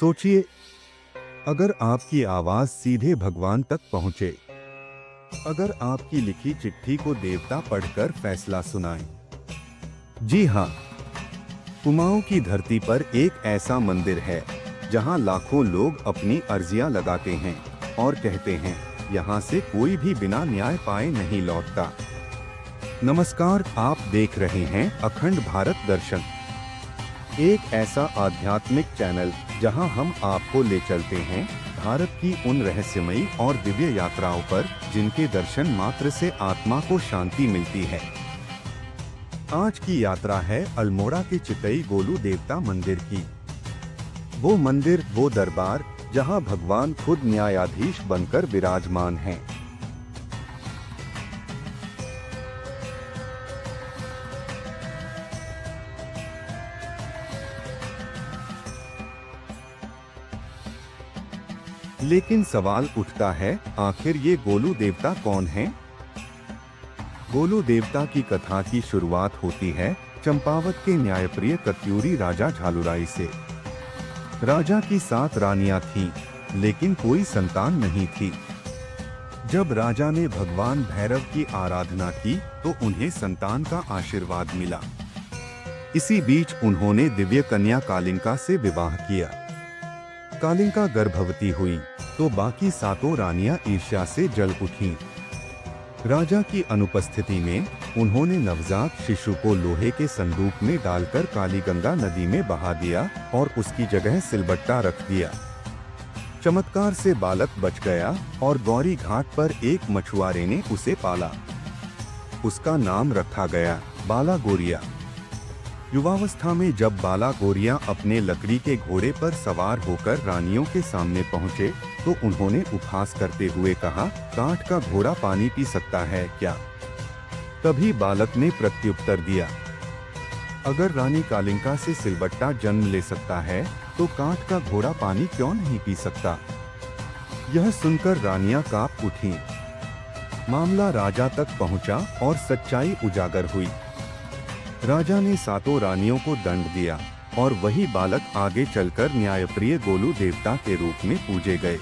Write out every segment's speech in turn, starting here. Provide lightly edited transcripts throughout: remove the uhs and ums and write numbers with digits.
सोचिए, अगर आपकी आवाज सीधे भगवान तक पहुंचे, अगर आपकी लिखी चिट्ठी को देवता पढ़कर फैसला सुनाए। जी हाँ, कुमाऊं की धरती पर एक ऐसा मंदिर है जहां लाखों लोग अपनी अर्जियां लगाते हैं और कहते हैं, यहां से कोई भी बिना न्याय पाए नहीं लौटता। नमस्कार, आप देख रहे हैं अखंड भारत दर्शन, एक ऐसा आध्यात्मिक चैनल जहां हम आपको ले चलते हैं भारत की उन रहस्यमयी और दिव्य यात्राओं पर जिनके दर्शन मात्र से आत्मा को शांति मिलती है। आज की यात्रा है अल्मोड़ा के चितई गोलू देवता मंदिर की। वो मंदिर, वो दरबार जहां भगवान खुद न्यायाधीश बनकर विराजमान हैं। लेकिन सवाल उठता है, आखिर ये गोलू देवता कौन हैं? गोलू देवता की कथा की शुरुआत होती है चंपावत के न्यायप्रिय कत्यूरी राजा झालुराई से। राजा की 7 रानियां थीं, लेकिन कोई संतान नहीं थी। जब राजा ने भगवान भैरव की आराधना की तो उन्हें संतान का आशीर्वाद मिला। इसी बीच उन्होंने दिव्य कन्या कालिंका से विवाह किया। कालिंका गर्भवती हुई तो बाकी 7 रानियां ईर्ष्या से जल उठीं। राजा की अनुपस्थिति में उन्होंने नवजात शिशु को लोहे के संदूक में डालकर कालीगंगा नदी में बहा दिया और उसकी जगह सिलबट्टा रख दिया। चमत्कार से बालक बच गया और गौरी घाट पर एक मछुआरे ने उसे पाला। उसका नाम रखा गया बाला गोरिया। युवावस्था में जब बाला गोरिया अपने लकड़ी के घोड़े पर सवार होकर रानियों के सामने पहुंचे तो उन्होंने उपहास करते हुए कहा, काठ का घोड़ा पानी पी सकता है क्या? तभी बालक ने प्रत्युत्तर दिया, अगर रानी कालिंका से सिलबट्टा जन्म ले सकता है तो काठ का घोड़ा पानी क्यों नहीं पी सकता? यह सुनकर रानियां कांप उठीं। मामला राजा तक पहुंचा और सच्चाई उजागर हुई। राजा ने 7 रानियों को दंड दिया और वही बालक आगे चलकर न्यायप्रिय गोलू देवता के रूप में पूजे गए।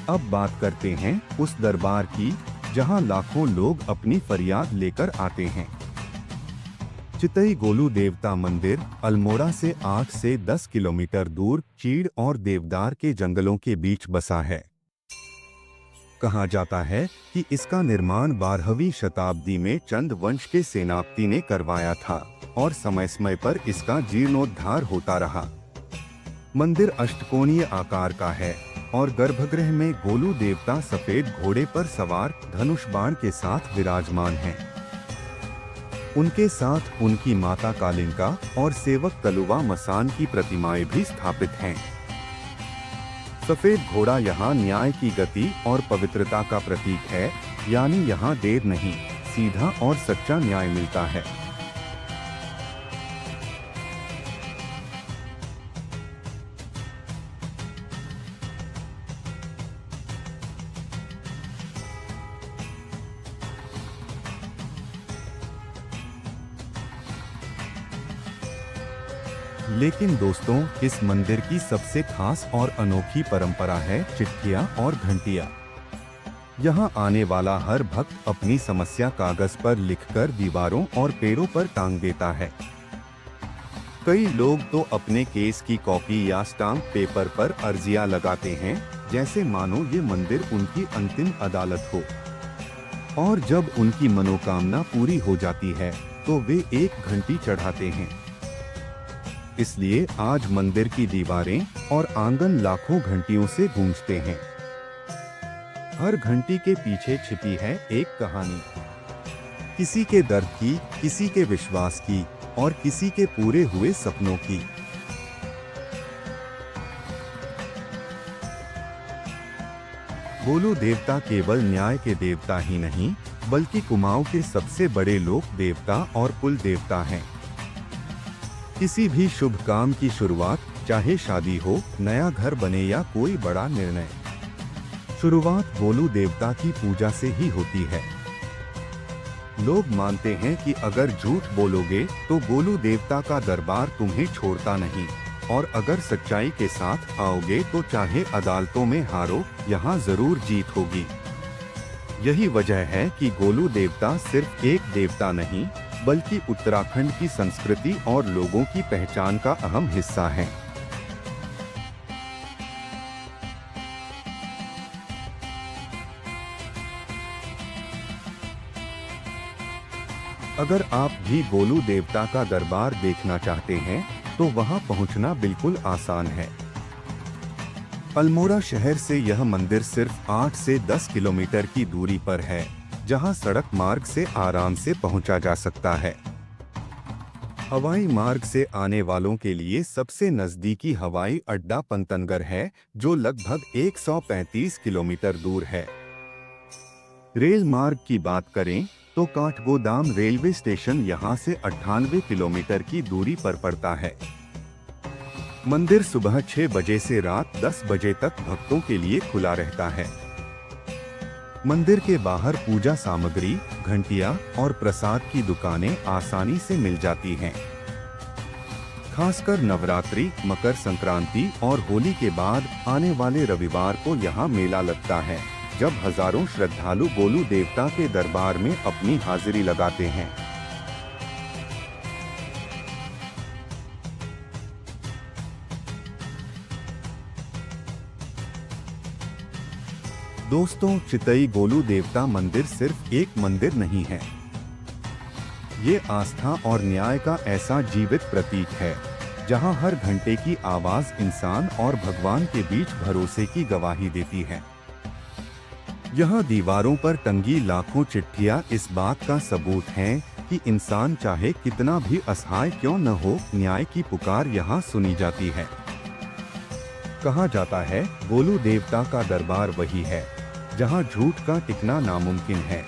अब बात करते हैं उस दरबार की जहां लाखों लोग अपनी फरियाद लेकर आते हैं। चितई गोलू देवता मंदिर अल्मोड़ा से 8 से 10 किलोमीटर दूर चीड़ और देवदार के जंगलों के बीच बसा है। कहा जाता है कि इसका निर्माण 12वीं शताब्दी में चंद वंश के सेनापति ने करवाया था और समय समय पर इसका जीर्णोद्धार होता रहा। मंदिर अष्टकोणीय आकार का है और गर्भगृह में गोलू देवता सफेद घोड़े पर सवार धनुष बाण के साथ विराजमान हैं। उनके साथ उनकी माता कालिंका और सेवक कलुवा मसान की प्रतिमाएं भी स्थापित हैं। सफेद घोड़ा यहाँ न्याय की गति और पवित्रता का प्रतीक है, यानी यहाँ देर नहीं, सीधा और सच्चा न्याय मिलता है। लेकिन दोस्तों, इस मंदिर की सबसे खास और अनोखी परंपरा है चिट्ठियां और घंटियां। यहाँ आने वाला हर भक्त अपनी समस्या कागज पर लिखकर दीवारों और पेड़ों पर टांग देता है। कई लोग तो अपने केस की कॉपी या स्टाम्प पेपर पर अर्जियां लगाते हैं, जैसे मानो ये मंदिर उनकी अंतिम अदालत हो। और जब उनकी मनोकामना पूरी हो जाती है तो वे एक घंटी चढ़ाते हैं। इसलिए आज मंदिर की दीवारें और आंगन लाखों घंटियों से गूंजते हैं। हर घंटी के पीछे छिपी है एक कहानी, किसी के दर्द की, किसी के विश्वास की और किसी के पूरे हुए सपनों की। गोलू देवता केवल न्याय के देवता ही नहीं, बल्कि कुमाऊं के सबसे बड़े लोक देवता और कुल देवता हैं। किसी भी शुभ काम की शुरुआत, चाहे शादी हो, नया घर बने या कोई बड़ा निर्णय, शुरुआत गोलू देवता की पूजा से ही होती है। लोग मानते हैं कि अगर झूठ बोलोगे तो गोलू देवता का दरबार तुम्हें छोड़ता नहीं, और अगर सच्चाई के साथ आओगे तो चाहे अदालतों में हारो, यहाँ जरूर जीत होगी। यही वजह है कि गोलू देवता सिर्फ एक देवता नहीं, बल्कि उत्तराखंड की संस्कृति और लोगों की पहचान का अहम हिस्सा है। अगर आप भी गोलू देवता का दरबार देखना चाहते हैं तो वहां पहुंचना बिल्कुल आसान है। अल्मोड़ा शहर से यह मंदिर सिर्फ 8 से 10 किलोमीटर की दूरी पर है, जहां सड़क मार्ग से आराम से पहुंचा जा सकता है। हवाई मार्ग से आने वालों के लिए सबसे नजदीकी हवाई अड्डा पंतनगर है, जो लगभग 135 किलोमीटर दूर है। रेल मार्ग की बात करें तो काठगोदाम रेलवे स्टेशन यहां से 98 किलोमीटर की दूरी पर पड़ता है। मंदिर सुबह 6 बजे से रात 10 बजे तक भक्तों के लिए खुला रहता है। मंदिर के बाहर पूजा सामग्री, घंटियां और प्रसाद की दुकानें आसानी से मिल जाती हैं। खासकर नवरात्रि, मकर संक्रांति और होली के बाद आने वाले रविवार को यहाँ मेला लगता है, जब हजारों श्रद्धालु गोलू देवता के दरबार में अपनी हाजिरी लगाते हैं। दोस्तों, चितई गोलू देवता मंदिर सिर्फ एक मंदिर नहीं है। ये आस्था और न्याय का ऐसा जीवित प्रतीक है, जहां हर घंटे की आवाज इंसान और भगवान के बीच भरोसे की गवाही देती है। यह दीवारों पर टंगी लाखों चिट्ठियां इस बात का सबूत हैं कि इंसान चाहे कितना भी असहाय क्यों न हो, न्याय की पुकार यहाँ सुनी जाती है। कहा जाता है, गोलू देवता का दरबार वही है जहाँ झूठ का टिकना नामुमकिन है,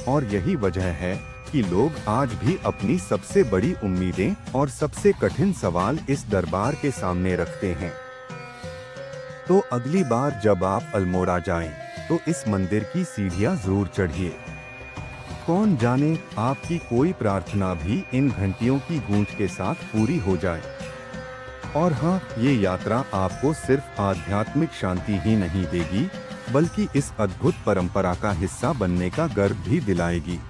और यही वजह है कि लोग आज भी अपनी सबसे बड़ी उम्मीदें और सबसे कठिन सवाल इस दरबार के सामने रखते हैं। तो अगली बार जब आप अल्मोड़ा जाएं, तो इस मंदिर की सीढ़ियां जरूर चढ़िए। कौन जाने आपकी कोई प्रार्थना भी इन घंटियों की गूंज के साथ पूरी हो जाए। और हाँ, ये यात्रा आपको सिर्फ आध्यात्मिक शांति ही नहीं देगी, बल्कि इस अद्भुत परंपरा का हिस्सा बनने का गर्व भी दिलाएगी।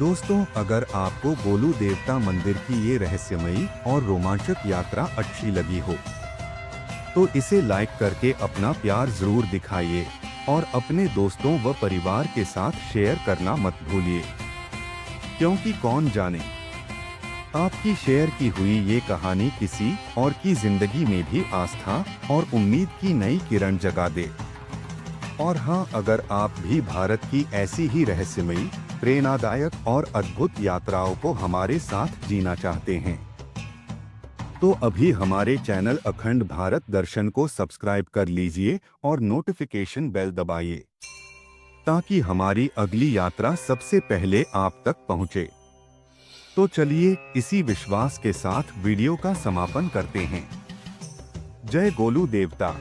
दोस्तों, अगर आपको गोलू देवता मंदिर की ये रहस्यमयी और रोमांचक यात्रा अच्छी लगी हो, तो इसे लाइक करके अपना प्यार जरूर दिखाइए और अपने दोस्तों व परिवार के साथ शेयर करना मत भूलिए, क्योंकि कौन जाने आपकी शेयर की हुई ये कहानी किसी और की जिंदगी में भी आस्था और उम्मीद की नई किरण जगा दे। और हाँ, अगर आप भी भारत की ऐसी ही रहस्यमयी, प्रेरणादायक और अद्भुत यात्राओं को हमारे साथ जीना चाहते हैं, तो अभी हमारे चैनल अखंड भारत दर्शन को सब्सक्राइब कर लीजिए और नोटिफिकेशन बेल दबाइए, ताकि हमारी अगली यात्रा सबसे पहले आप तक पहुंचे। तो चलिए इसी विश्वास के साथ वीडियो का समापन करते हैं। जय गोलू देवता।